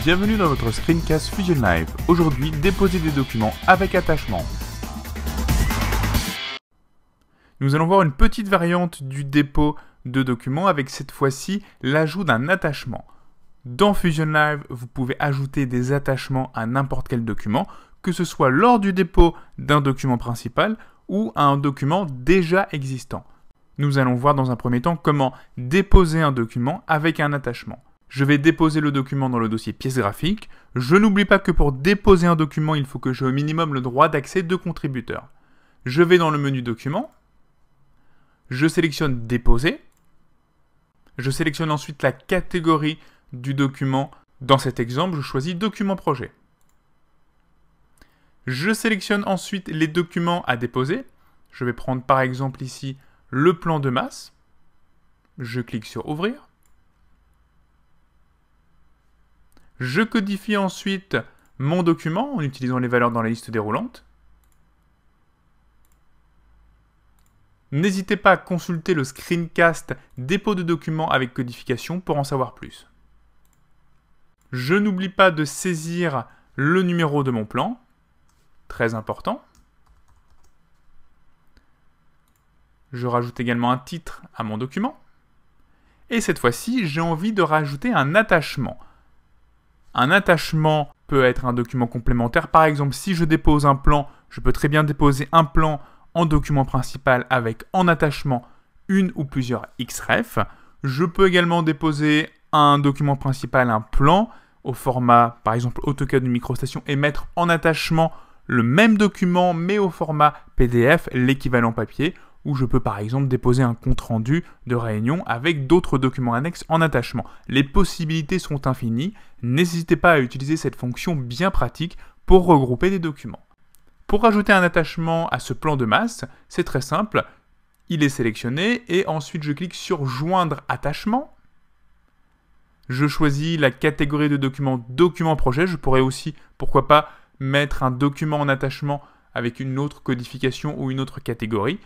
Bienvenue dans votre screencast Fusion Live. Aujourd'hui, déposer des documents avec attachement. Nous allons voir une petite variante du dépôt de documents avec cette fois-ci l'ajout d'un attachement. Dans Fusion Live, vous pouvez ajouter des attachements à n'importe quel document, que ce soit lors du dépôt d'un document principal ou à un document déjà existant. Nous allons voir dans un premier temps comment déposer un document avec un attachement. Je vais déposer le document dans le dossier pièces graphiques. Je n'oublie pas que pour déposer un document, il faut que j'ai au minimum le droit d'accès de contributeurs. Je vais dans le menu Documents. Je sélectionne Déposer. Je sélectionne ensuite la catégorie du document. Dans cet exemple, je choisis Document Projet. Je sélectionne ensuite les documents à déposer. Je vais prendre par exemple ici le plan de masse. Je clique sur Ouvrir. Je codifie ensuite mon document en utilisant les valeurs dans la liste déroulante. N'hésitez pas à consulter le screencast dépôt de documents avec codification pour en savoir plus. Je n'oublie pas de saisir le numéro de mon plan, très important. Je rajoute également un titre à mon document. Et cette fois-ci, j'ai envie de rajouter un attachement. Un attachement peut être un document complémentaire. Par exemple, si je dépose un plan, je peux très bien déposer un plan en document principal avec en attachement une ou plusieurs XREF. Je peux également déposer un document principal, un plan, au format, par exemple, AutoCAD ou MicroStation, et mettre en attachement le même document, mais au format PDF, l'équivalent papier, où je peux par exemple déposer un compte-rendu de réunion avec d'autres documents annexes en attachement. Les possibilités sont infinies, n'hésitez pas à utiliser cette fonction bien pratique pour regrouper des documents. Pour rajouter un attachement à ce plan de masse, c'est très simple, il est sélectionné et ensuite je clique sur Joindre attachement. Je choisis la catégorie de document, document projet, je pourrais aussi, pourquoi pas, mettre un document en attachement avec une autre codification ou une autre catégorie.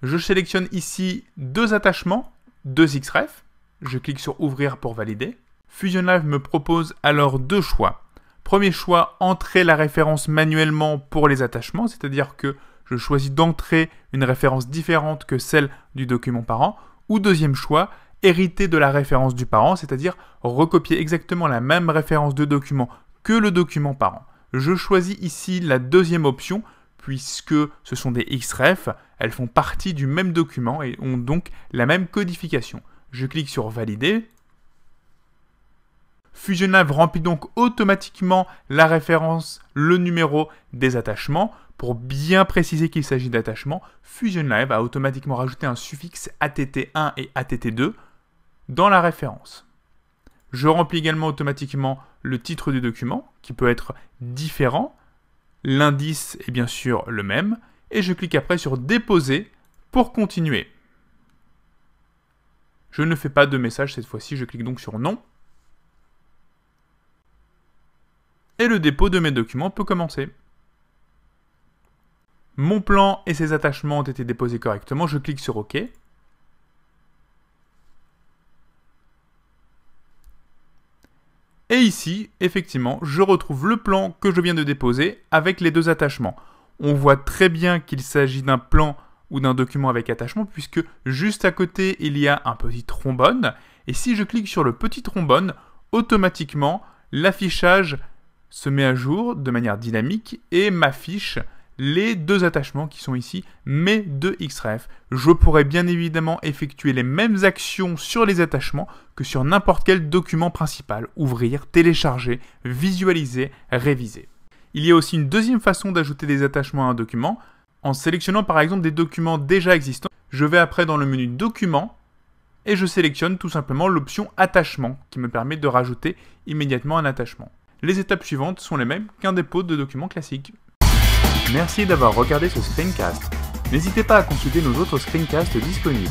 Je sélectionne ici deux attachements, deux XREF. Je clique sur Ouvrir pour valider. Fusion Live me propose alors deux choix. Premier choix, entrer la référence manuellement pour les attachements, c'est-à-dire que je choisis d'entrer une référence différente que celle du document parent. Ou deuxième choix, hériter de la référence du parent, c'est-à-dire recopier exactement la même référence de document que le document parent. Je choisis ici la deuxième option, puisque ce sont des XREF, elles font partie du même document et ont donc la même codification. Je clique sur Valider. Fusion Live remplit donc automatiquement la référence, le numéro des attachements. Pour bien préciser qu'il s'agit d'attachements, Fusion Live a automatiquement rajouté un suffixe ATT1 et ATT2 dans la référence. Je remplis également automatiquement le titre du document, qui peut être différent. L'indice est bien sûr le même, et je clique après sur Déposer pour continuer. Je ne fais pas de message cette fois-ci, je clique donc sur Non. Et le dépôt de mes documents peut commencer. Mon plan et ses attachements ont été déposés correctement, je clique sur OK. Et ici, effectivement, je retrouve le plan que je viens de déposer avec les deux attachements. On voit très bien qu'il s'agit d'un plan ou d'un document avec attachement puisque juste à côté, il y a un petit trombone. Et si je clique sur le petit trombone, automatiquement, l'affichage se met à jour de manière dynamique et m'affiche les deux attachements qui sont ici, mes deux XREF. Je pourrais bien évidemment effectuer les mêmes actions sur les attachements que sur n'importe quel document principal. Ouvrir, télécharger, visualiser, réviser. Il y a aussi une deuxième façon d'ajouter des attachements à un document, en sélectionnant par exemple des documents déjà existants. Je vais après dans le menu Documents et je sélectionne tout simplement l'option Attachement qui me permet de rajouter immédiatement un attachement. Les étapes suivantes sont les mêmes qu'un dépôt de documents classique. Merci d'avoir regardé ce screencast. N'hésitez pas à consulter nos autres screencasts disponibles.